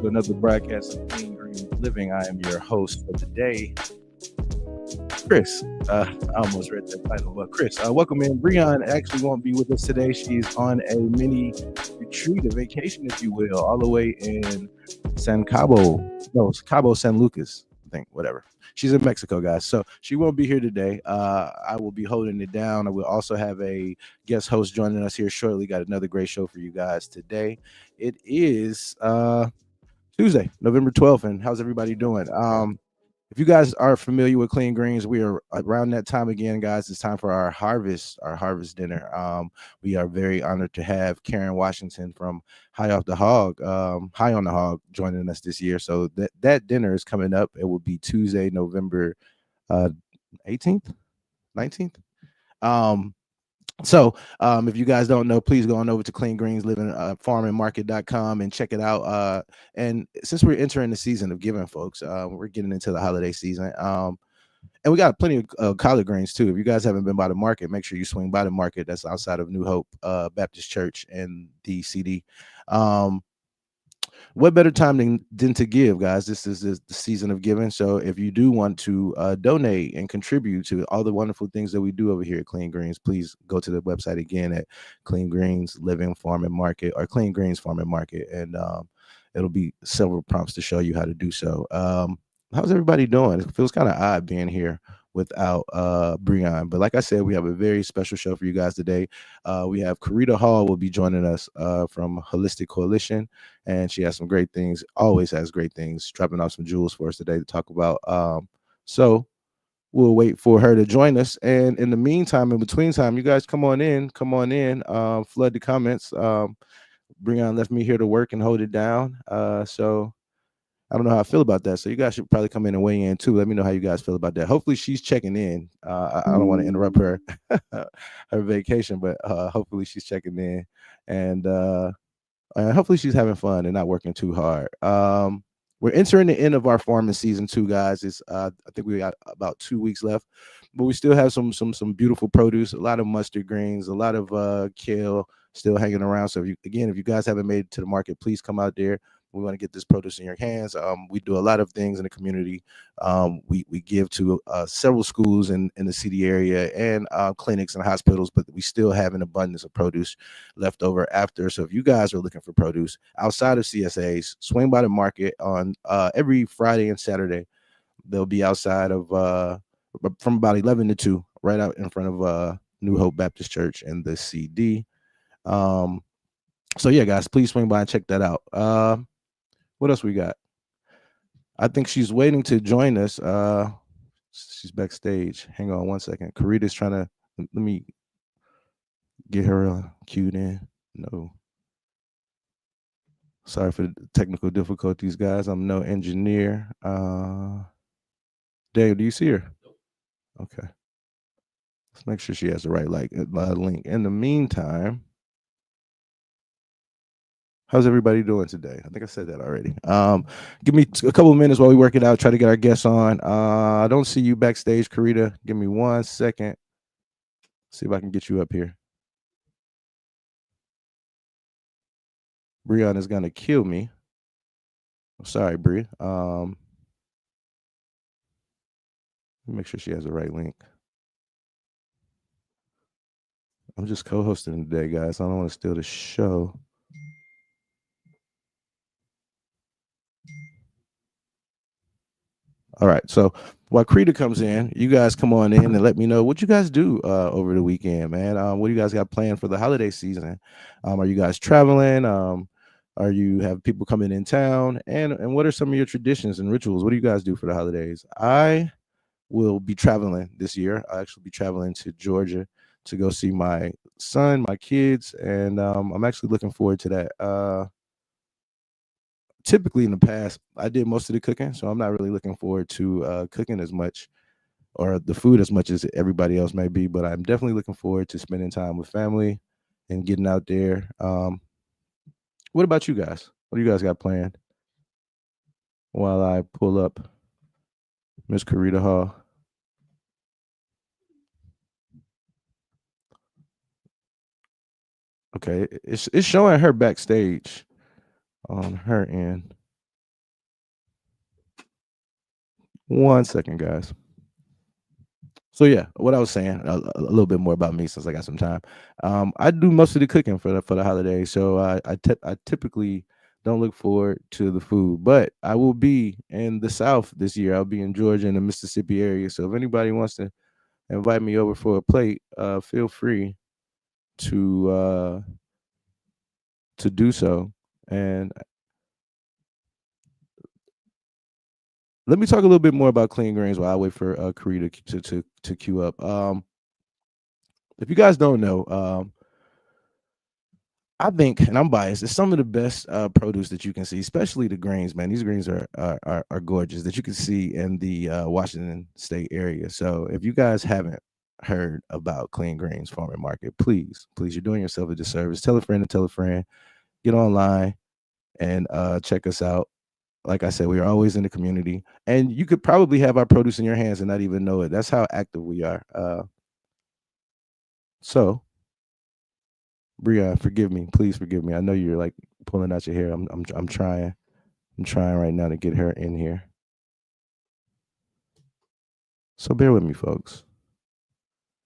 Another broadcast of Clean Green Living. I am your host for the day, Chris. I almost read that title, but Chris, welcome in. Breon actually won't be with us today. She's on a mini retreat, a vacation, if you will, all the way in Cabo San Lucas, I think, whatever. She's in Mexico, guys, so she won't be here today. I will be holding it down. I will also have a guest host joining us here shortly. Got another great show for you guys today. It is Tuesday, November 12th, and how's everybody doing? If you guys are familiar with Clean Greens, we are around that time again, guys. It's time for our harvest dinner. We are very honored to have Karen Washington from High on the Hog, joining us this year. So that dinner is coming up. It will be Tuesday, November 18th, 19th. So if you guys don't know, please go on over to Clean Greens Living farmandmarket.com and check it out. And since we're entering the season of giving, folks, we're getting into the holiday season. And we got plenty of collard greens too. If you guys haven't been by the market, make sure you swing by the market. That's outside of New Hope Baptist Church and the CD. What better time than to give, guys? This is the season of giving. So if you do want to donate and contribute to all the wonderful things that we do over here at Clean Greens, please go to the website again at Clean Greens Living Farm and Market, or Clean Greens Farm and Market, and it'll be several prompts to show you how to do so. How's everybody doing? It feels kind of odd being here without Breon, but like I said, we have a very special show for you guys today. We have Karita Hall will be joining us from Holistic Coalition, and she has some great things, always has great things, dropping off some jewels for us today to talk about. So we'll wait for her to join us, and in the meantime, in between time, you guys come on in, flood the comments. Breon left me here to work and hold it down, so I don't know how I feel about that. So you guys should probably come in and weigh in too. Let me know how you guys feel about that. Hopefully she's checking in. I don't want to interrupt her vacation, but hopefully she's checking in, and hopefully she's having fun and not working too hard. We're entering the end of our farming season too, guys. It's I think we got about 2 weeks left, but we still have some beautiful produce, a lot of mustard greens, a lot of kale still hanging around. So if you guys haven't made it to the market, please come out there. We want to get this produce in your hands. We do a lot of things in the community. We give to several schools in the CD area and clinics and hospitals, but we still have an abundance of produce left over after. So if you guys are looking for produce outside of CSAs, swing by the market on every Friday and Saturday. They'll be outside of from about 11 to 2, right out in front of New Hope Baptist Church and the CD. So yeah, guys, please swing by and check that out. What else we got? I think she's waiting to join us. She's backstage. Hang on one second. Karita's trying to, let me get her queued in. No. Sorry for the technical difficulties, guys. I'm no engineer. Dave, do you see her? Okay. Let's make sure she has the right link. In the meantime, how's everybody doing today? I think I said that already. Give me a couple of minutes while we work it out, try to get our guests on. I don't see you backstage, Karita. Give me 1 second. See if I can get you up here. Breon is going to kill me. I'm sorry, Bri. Make sure she has the right link. I'm just co-hosting today, guys. I don't want to steal the show. All right, so while Krita comes in, you guys come on in and let me know what you guys do over the weekend, man. What do you guys got planned for the holiday season? Are you guys traveling? Are you have people coming in town? And what are some of your traditions and rituals? What do you guys do for the holidays? I will be traveling this year. I'll actually be traveling to Georgia to go see my son, my kids, and I'm actually looking forward to that. typically in the past, I did most of the cooking, so I'm not really looking forward to cooking as much or the food as much as everybody else may be. But I'm definitely looking forward to spending time with family and getting out there. What about you guys? What do you guys got planned while I pull up Miss Karita Hall? Okay, it's showing her backstage on her end. One second, guys. So yeah, what I was saying, a little bit more about me since I got some time. I do most of the cooking for the holidays, so I typically don't look forward to the food, but I will be in the South this year. I'll be in Georgia and the Mississippi area. So if anybody wants to invite me over for a plate, feel free to uh, to do so. And let me talk a little bit more about clean grains while I wait for Karita to queue up. If you guys don't know, I think, and I'm biased, it's some of the best produce that you can see, especially the greens, man. These greens are gorgeous that you can see in the Washington State area. So if you guys haven't heard about Clean Greens Farm and Market, please, you're doing yourself a disservice. Tell a friend and tell a friend. Get online and check us out. Like I said, we are always in the community, and you could probably have our produce in your hands and not even know it. That's how active we are. So Bria, forgive me. Please forgive me. I know you're like pulling out your hair. I'm trying. I'm trying right now to get her in here. So bear with me, folks.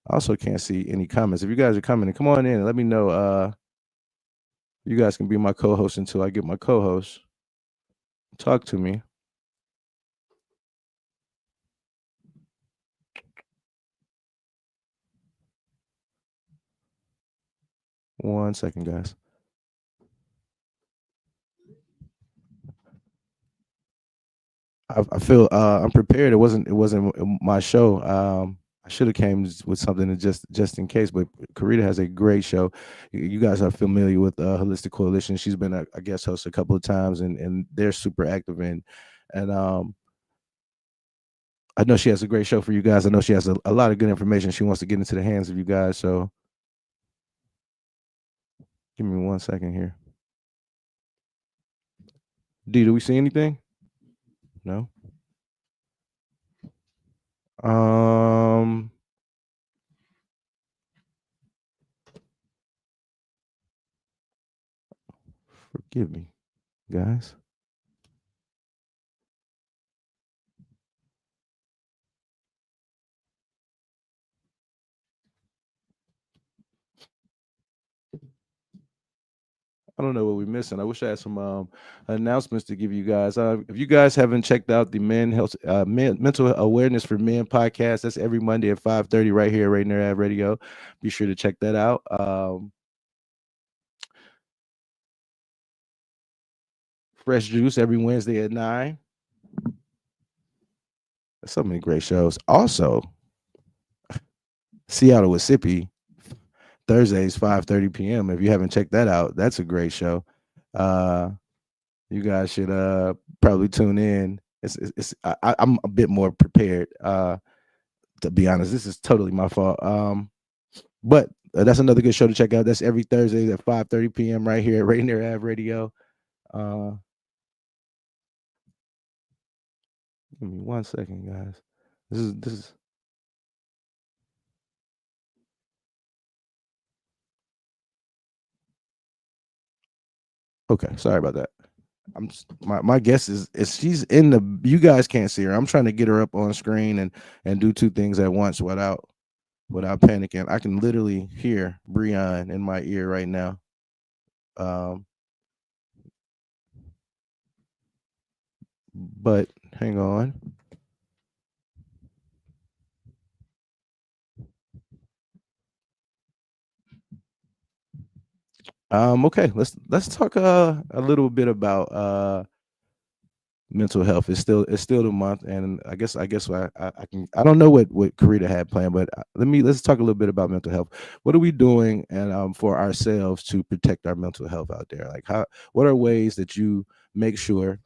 I also can't see any comments. If you guys are coming, come on in and let me know. You guys can be my co-host until I get my co-host. Talk to me. One second, guys. I feel I'm prepared. It wasn't my show. I should have came with something to just in case. But Karita has a great show. You guys are familiar with Holistic Coalition. She's been a guest host a couple of times, and they're super active and I know she has a great show for you guys. I know she has a lot of good information she wants to get into the hands of you guys. So give me one second here. D, do we see anything? No. Um, Forgive me, guys. I don't know what we're missing. I wish I had some announcements to give you guys. If you guys haven't checked out the Mental Awareness for Men podcast, that's every Monday at 5:30 right here, Rainier Avenue Radio. Be sure to check that out. Fresh Juice every Wednesday at 9. So many great shows. Also, Seattle with Sippy Thursdays 5:30 p.m. If you haven't checked that out, that's a great show. Uh, you guys should probably tune in. I'm a bit more prepared. To be honest, this is totally my fault. But that's another good show to check out. That's every Thursday at 5:30 p.m. right here at Rainier Ave Radio. Uh, Give me one second, guys. This is okay. Sorry about that. My guess is she's in the. You guys can't see her. I'm trying to get her up on screen and do two things at once without panicking. I can literally hear Breon in my ear right now. Um, but hang on. Okay, let's talk a little bit about mental health. It's still the month, and I guess I don't know what Karita had planned, but let's talk a little bit about mental health. What are we doing and for ourselves to protect our mental health out there? Like what are ways that you make sure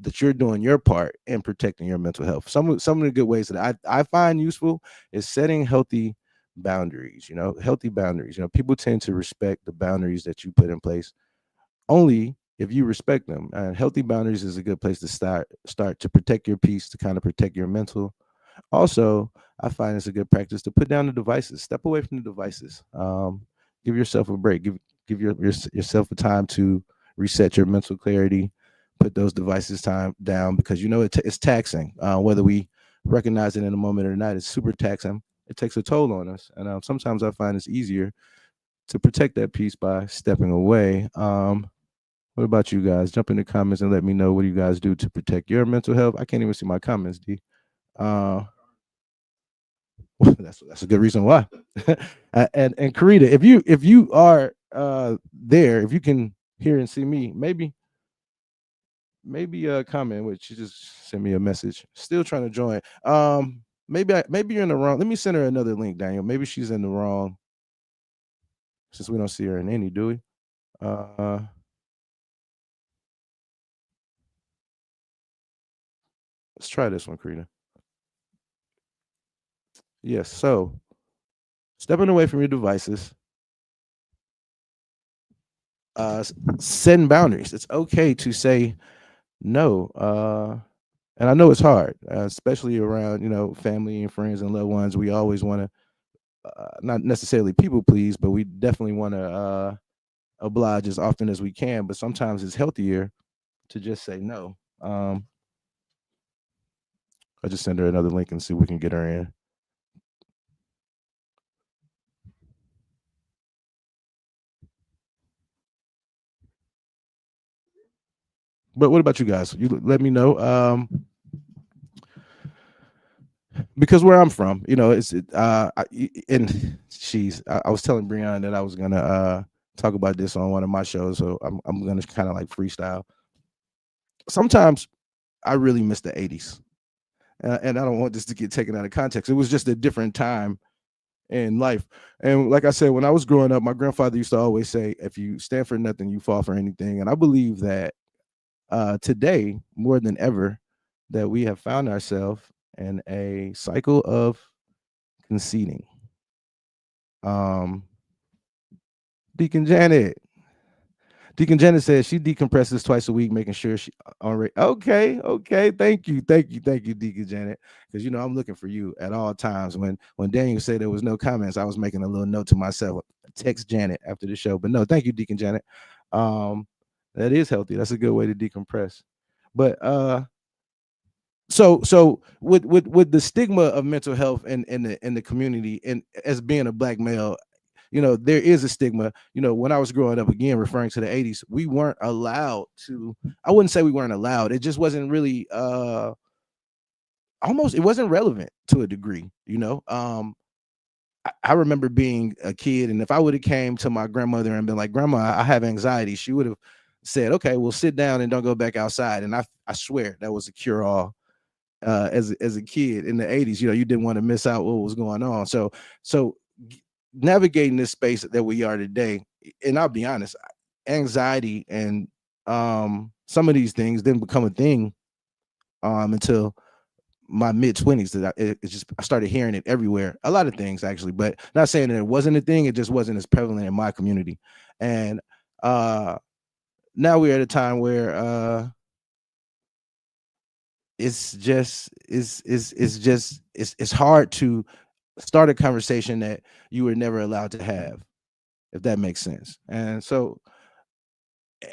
that you're doing your part in protecting your mental health? Some of the good ways that I find useful is setting healthy boundaries. Healthy boundaries. People tend to respect the boundaries that you put in place only if you respect them. And healthy boundaries is a good place to start to protect your peace, to kind of protect your mental. Also, I find it's a good practice to put down the devices, step away from the devices. Give yourself a break. Yourself a time to reset your mental clarity. Put those devices time down because it's taxing. Whether we recognize it in a moment or not, it's super taxing. It takes a toll on us, and sometimes I find it's easier to protect that peace by stepping away. What about you guys? Jump in the comments and let me know what you guys do to protect your mental health. I can't even see my comments, D. Uh, that's a good reason why. And Karita, if you are there, if you can hear and see me, maybe comment. Which she just sent me a message. Still trying to join. Maybe you're in the wrong. Let me send her another link, Daniel. Maybe she's in the wrong. Since we don't see her in any, do we? Uh, let's try this one, Karita. Yes. So stepping away from your devices, setting boundaries. It's okay to say no. And I know it's hard, especially around family and friends and loved ones. We always want to not necessarily people please, but we definitely want to oblige as often as we can. But sometimes it's healthier to just say no. I'll just send her another link and see if we can get her in. But what about you guys? You let me know. Because where I'm from, and I was telling Breon that I was gonna talk about this on one of my shows, so I'm gonna kind of like freestyle. Sometimes I really miss the '80s, and I don't want this to get taken out of context. It was just a different time in life, and like I said, when I was growing up, my grandfather used to always say, "If you stand for nothing, you fall for anything," and I believe that today more than ever that we have found ourselves in a cycle of conceding. Um, Deacon Janet. Deacon Janet says she decompresses twice a week, making sure she already okay, okay. Thank you, Deacon Janet. Because I'm looking for you at all times. When Daniel said there was no comments, I was making a little note to myself, text Janet after the show. But no, thank you, Deacon Janet. Um, that is healthy. That's a good way to decompress. But so with the stigma of mental health in the community and as being a black male, there is a stigma. When I was growing up, again referring to the '80s, we weren't allowed to. I wouldn't say we weren't allowed. It just wasn't really almost it wasn't relevant to a degree. I remember being a kid, and if I would have came to my grandmother and been like, "Grandma, I have anxiety," she would have said, "Okay, well, sit down and don't go back outside." And I swear that was a cure all. As a kid in the '80s, you didn't want to miss out what was going on. So navigating this space that we are today, and I'll be honest, anxiety and some of these things didn't become a thing until my mid-20s. That I started hearing it everywhere. A lot of things actually, but not saying that it wasn't a thing. It just wasn't as prevalent in my community. And now we're at a time where it's hard to start a conversation that you were never allowed to have, if that makes sense. And so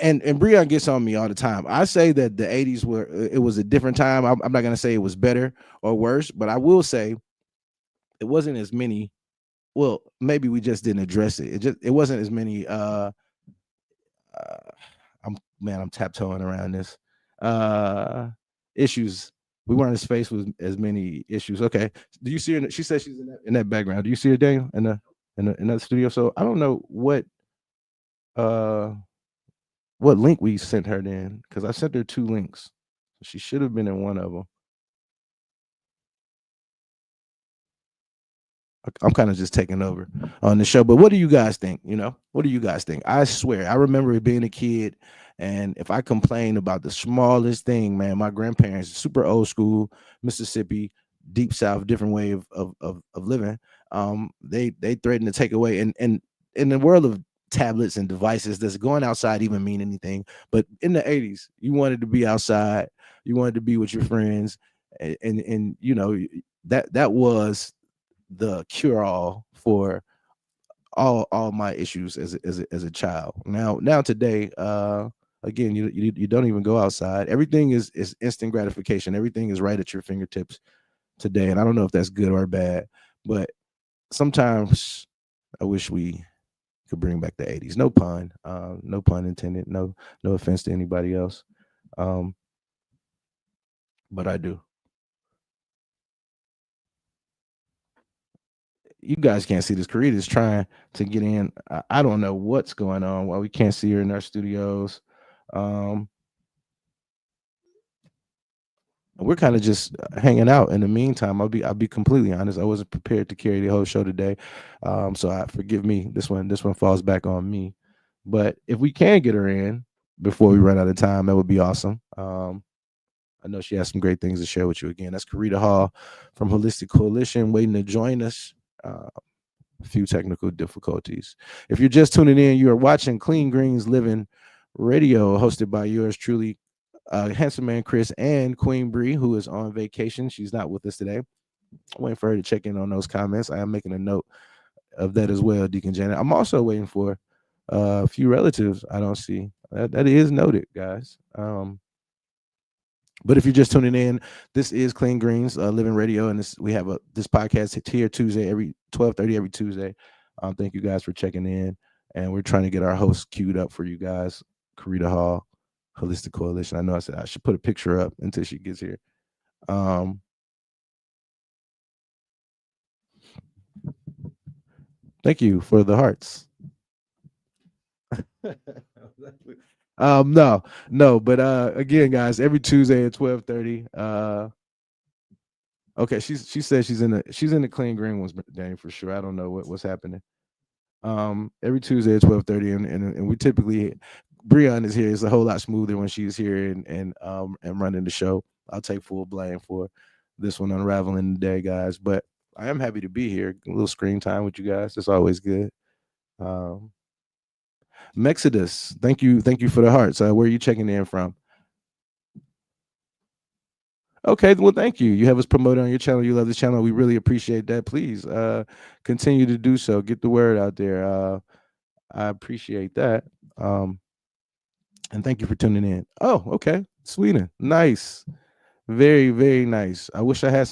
and Breon gets on me all the time. I say that the '80s it was a different time. I'm not gonna say it was better or worse, but I will say it wasn't as many. Well, maybe we just didn't address it. It wasn't as many. Uh I'm taptoeing around this. Issues. We weren't as faced with as many issues. Okay. Do you see her? She says she's in that background. Do you see her, Daniel, in that studio? So I don't know uh what link we sent her then, because I sent her two links. She should have been in one of them. I'm kind of just taking over on the show. But what do you guys think? What do you guys think? I swear, I remember being a kid, and if I complained about the smallest thing, man, my grandparents, super old school, Mississippi, deep South, different way of living. They threatened to take away, and in the world of tablets and devices, does going outside even mean anything? But in the 80s, you wanted to be outside, you wanted to be with your friends, and that was the cure all for all my issues as a child. Now today, again, you don't even go outside. Everything is instant gratification. Everything is right at your fingertips today, and I don't know if that's good or bad, but sometimes I wish we could bring back the 80s. No pun intended. No offense to anybody else, um, but I do. You guys can't see this. Karita's trying to get in. I don't know what's going on. Why we can't see her in our studios. Um, we're kind of just hanging out. In the meantime, I'll be completely honest. I wasn't prepared to carry the whole show today, so forgive me. This one falls back on me. But if we can get her in before we run out of time, that would be awesome. I know she has some great things to share with you. Again, that's Karita Hall from Holistic Coalition, waiting to join us. A few technical difficulties. If you're just tuning in, you are watching Clean Greens Living Radio, hosted by yours truly, Handsome Man Chris and Queen Bree, who is on vacation. She's not with us today. I'm waiting for her to check in on those comments. I am making a note of that as well, Deacon Janet. I'm also waiting for a few relatives I don't see. That is noted, guys. But if you're just tuning in, this is Clean Greens Living Radio, and we have this podcast here Tuesday every 12:30 every Tuesday. Thank you guys for checking in, and we're trying to get our hosts queued up for you guys. Karita Hall, Holistic Coalition. I know I said I should put a picture up until she gets here. Thank you for the hearts. No, but again, guys, every Tuesday at 12:30. Okay, she said she's in the Clean Green ones, Danny, for sure. I don't know what's happening. Every Tuesday at 12:30, and we typically, Breon is here. It's a whole lot smoother when she's here and running the show. I'll take full blame for this one unraveling today, guys. But I am happy to be here. A little screen time with you guys. It's always good. Mexodus, thank you for the hearts. Where are you checking in from? Okay, well, thank you. You have us promoted on your channel. You love this channel. We really appreciate that. Please continue to do so. Get the word out there. I appreciate that. And thank you for tuning in. Oh, okay. Sweden. Nice. Very, very nice. I wish I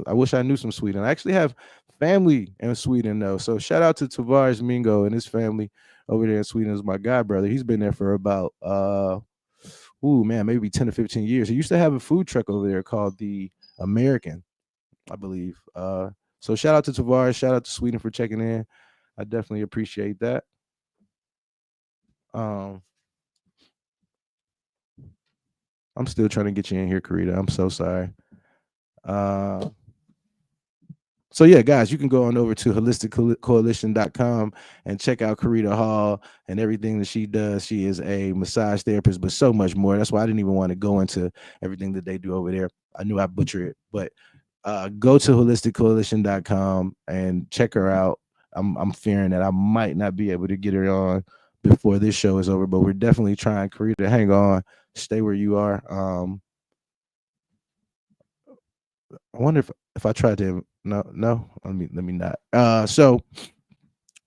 wish I knew some Sweden. I actually have family in Sweden though. So shout out to Tavares Mingo and his family over there in Sweden. Is my god brother. He's been there for about maybe 10 or 15 years. He used to have a food truck over there called the American, I believe. So shout out to Tavares, shout out to Sweden for checking in. I definitely appreciate that. I'm still trying to get you in here, Karita. I'm so sorry. So yeah, guys, you can go on over to holisticcoalition.com and check out Karita Hall and everything that she does. She is a massage therapist, but so much more. That's why I didn't even want to go into everything that they do over there. I knew I butchered it, but go to holisticcoalition.com and check her out. I'm fearing that I might not be able to get her on before this show is over, but we're definitely trying. Karita, hang on, stay where you are. I wonder if I tried to no let me not. So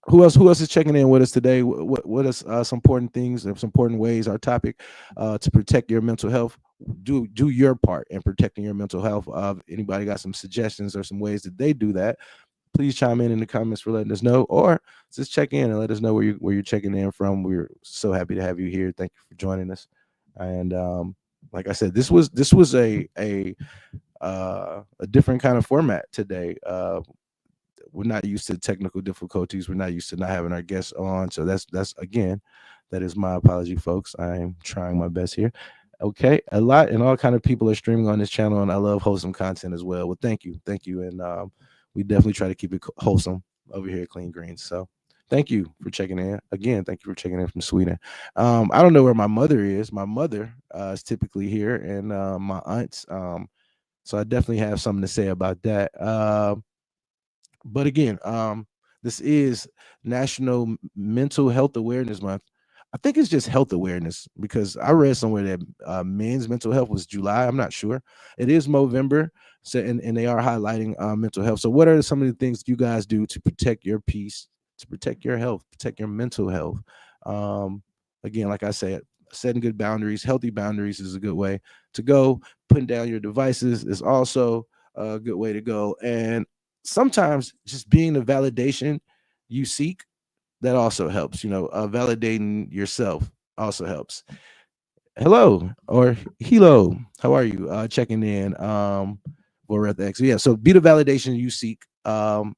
who else is checking in with us today? What is some important things, some important ways, our topic to protect your mental health? Do your part in protecting your mental health. Anybody got some suggestions or some ways that they do that? Please chime in the comments for letting us know, or just check in and let us know where you're checking in from. We're so happy to have you here. Thank you for joining us. And like I said, this was a different kind of format today. We're not used to technical difficulties. We're not used to not having our guests on. So that's again, that is my apology, folks. I am trying my best here. Okay, a lot and all kind of people are streaming on this channel, and I love wholesome content as well. Well, thank you, and we definitely try to keep it wholesome over here at Clean Greens. So, thank you for checking in again. Thank you for checking in from Sweden. I don't know where my mother is. My mother is typically here, and my aunts. So I definitely have something to say about that. But again, this is National Mental Health Awareness Month. I think it's just health awareness because I read somewhere that men's mental health was July. I'm not sure. It is Movember, so and they are highlighting mental health. So, what are some of the things you guys do to protect your peace, to protect your health, protect your mental health? Um, Again, like I said, setting good boundaries, healthy boundaries is a good way to go. Putting down your devices is also a good way to go. And sometimes just being the validation you seek, that also helps. Validating yourself also helps. Hello or hello, how are you? Checking in. Or at X. Yeah, so be the validation you seek. Sometimes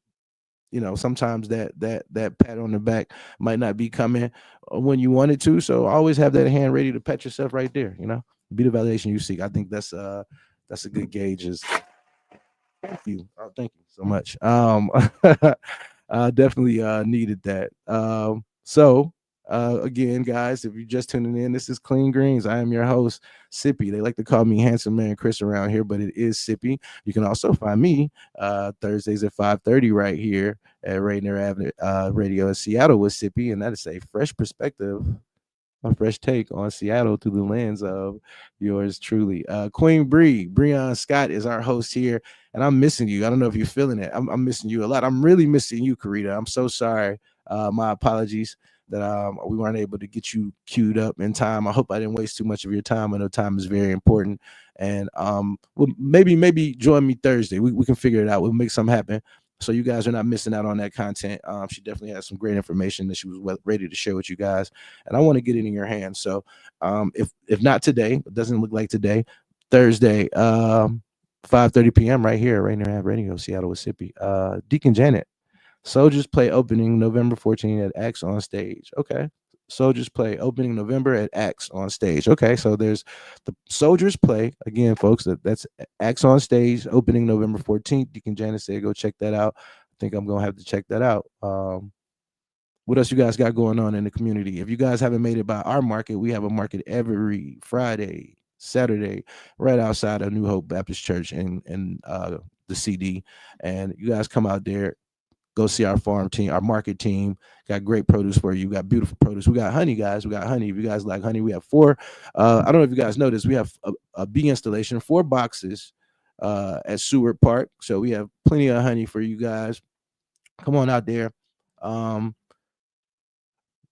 that pat on the back might not be coming when you want it to. So always have that hand ready to pat yourself right there. Be the validation you seek. I think that's a good gauge. Thank you. Oh, thank you so much. Definitely needed that. Again, guys, if you're just tuning in, this is Clean Greens. I am your host, Sippy. They like to call me Handsome Man Chris around here, but it is Sippy. You can also find me Thursdays at 5:30 right here at Rainier Avenue Radio in Seattle with Sippy, and that is a fresh perspective, a fresh take on Seattle through the lens of yours truly. Queen Breon Scott is our host here, and I'm missing you. I don't know if you're feeling it. I'm missing you a lot. I'm really missing you, Karita. I'm so sorry. My apologies that we weren't able to get you queued up in time. I hope I didn't waste too much of your time. I know time is very important. And well, maybe join me Thursday. We can figure it out. We'll make something happen so you guys are not missing out on that content. She definitely has some great information that she was ready to share with you guys, and I want to get it in your hands. So if not today, it doesn't look like today, Thursday, 5:30 p.m. right here, Rainier Avenue Radio, Seattle, Mississippi. Deacon Janet, Soldiers play opening November 14th at X on stage. Okay. Soldiers play opening November at X on stage. Okay, so there's the Soldiers play again, folks. That's X on stage opening November 14th. Deacon Janice said go check that out. I think I'm gonna have to check that out. What else you guys got going on in the community? If you guys haven't made it by our market, we have a market every Friday, Saturday, right outside of New Hope Baptist Church and the CD. And you guys come out there, go see our farm team, our market team. Got great produce for you. Got beautiful produce. We got honey, guys. We got honey. If you guys like honey, we have four. I don't know if you guys noticed, we have a bee installation, 4 boxes at Seward Park. So we have plenty of honey for you guys. Come on out there.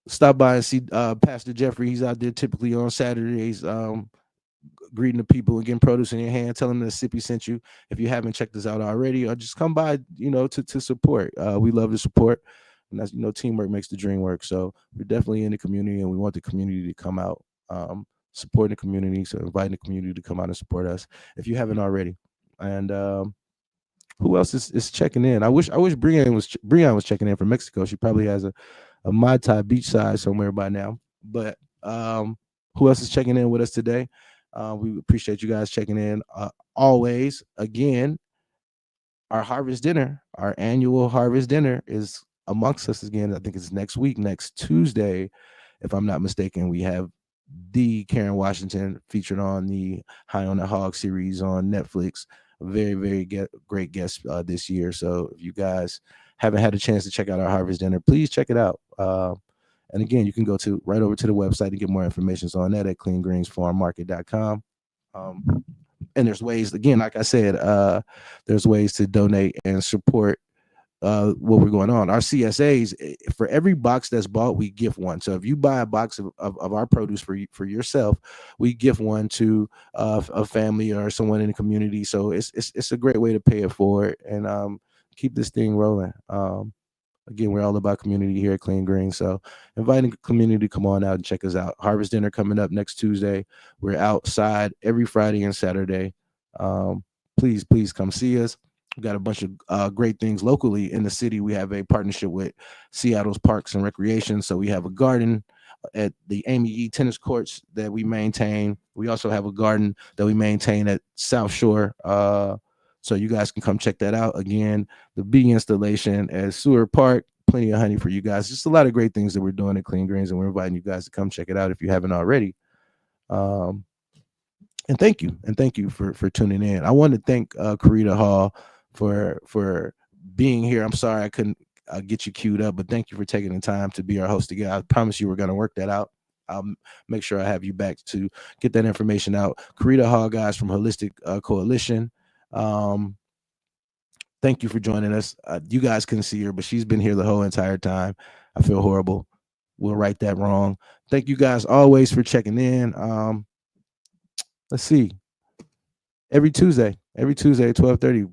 Stop by and see Pastor Jeffrey. He's out there typically on Saturdays, greeting the people and getting produce in your hand, telling them that Sippy sent you. If you haven't checked us out already, or just come by, to support. We love the support, and that's teamwork makes the dream work. So we're definitely in the community, and we want the community to come out, supporting the community. So inviting the community to come out and support us if you haven't already. And who else is checking in? I wish Breon was checking in from Mexico. She probably has a Mai Tai beachside somewhere by now. But who else is checking in with us today? We appreciate you guys checking in. Always, again, our harvest dinner, our annual harvest dinner is amongst us again. I think it's next week, next Tuesday, if I'm not mistaken. We have the Karen Washington featured on the High on the Hog series on Netflix. Very, very great guest this year. So if you guys haven't had a chance to check out our harvest dinner, please check it out. And again, you can go right over to the website and get more information on that at cleangreensfarmmarket.com. And there's ways, again, like I said, there's ways to donate and support what we're going on. Our CSAs, for every box that's bought, we gift one. So if you buy a box of our produce for yourself, we gift one to a family or someone in the community. So it's a great way to pay it forward and keep this thing rolling. Again, we're all about community here at Clean Green. So inviting the community to come on out and check us out. Harvest dinner coming up next Tuesday. We're outside every Friday and Saturday. Please come see us. We got a bunch of great things locally in the city. We have a partnership with Seattle's Parks and Recreation. So we have a garden at the Amy Yee tennis courts that we maintain. We also have a garden that we maintain at South Shore. So you guys can come check that out. Again, the bee installation at Seward Park. Plenty of honey for you guys. Just a lot of great things that we're doing at Clean Greens, and we're inviting you guys to come check it out if you haven't already. And thank you for tuning in. I want to thank Karita Hall for being here. I'm sorry I couldn't get you queued up, but thank you for taking the time to be our host again. I promise you we're going to work that out. I'll make sure I have you back to get that information out. Karita Hall, guys, from Holistic Coalition. Thank you for joining us. You guys couldn't see her, but she's been here the whole entire time. I feel horrible. We'll right that wrong. Thank you guys always for checking in. Let's see. Every Tuesday at 12:30,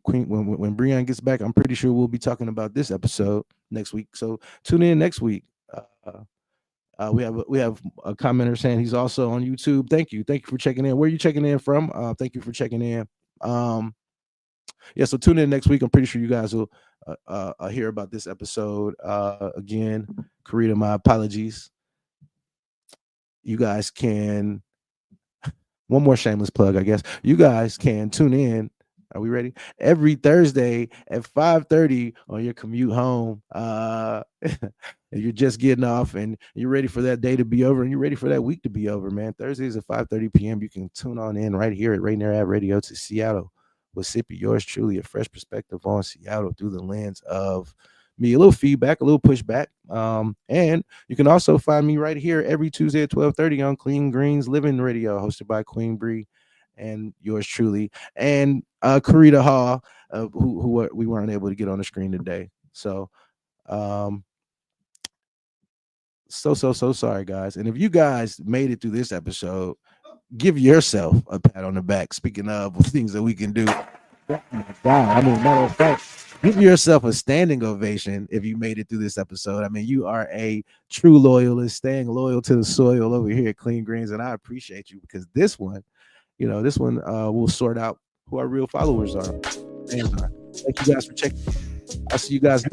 when Breon gets back, I'm pretty sure we'll be talking about this episode next week. So tune in next week. We have a commenter saying he's also on YouTube. Thank you for checking in. Where are you checking in from? Thank you for checking in. Yeah, so tune in next week. I'm pretty sure you guys will hear about this episode. Again, Karita, my apologies. You guys can, one more shameless plug, I guess. You guys can tune in. Are we ready? Every Thursday at 5:30 on your commute home. You're just getting off and you're ready for that day to be over and you're ready for that week to be over, man. Thursdays at 5:30 p.m. You can tune on in right here at Rainier Avenue Radio to Seattle with Sippy, yours truly, a fresh perspective on Seattle through the lens of me, a little feedback, a little pushback. And you can also find me right here every Tuesday at 12:30 on Clean Greens Living Radio, hosted by Queen Bree and yours truly, and Karita Hall, who we weren't able to get on the screen today. So so sorry, guys. And if you guys made it through this episode, give yourself a pat on the back. Speaking of things that we can do, I mean, matter of fact, give yourself a standing ovation if you made it through this episode. I mean, you are a true loyalist, staying loyal to the soil over here at Clean Greens, and I appreciate you because this one will sort out who our real followers are. Thank you guys for checking. I'll see you guys.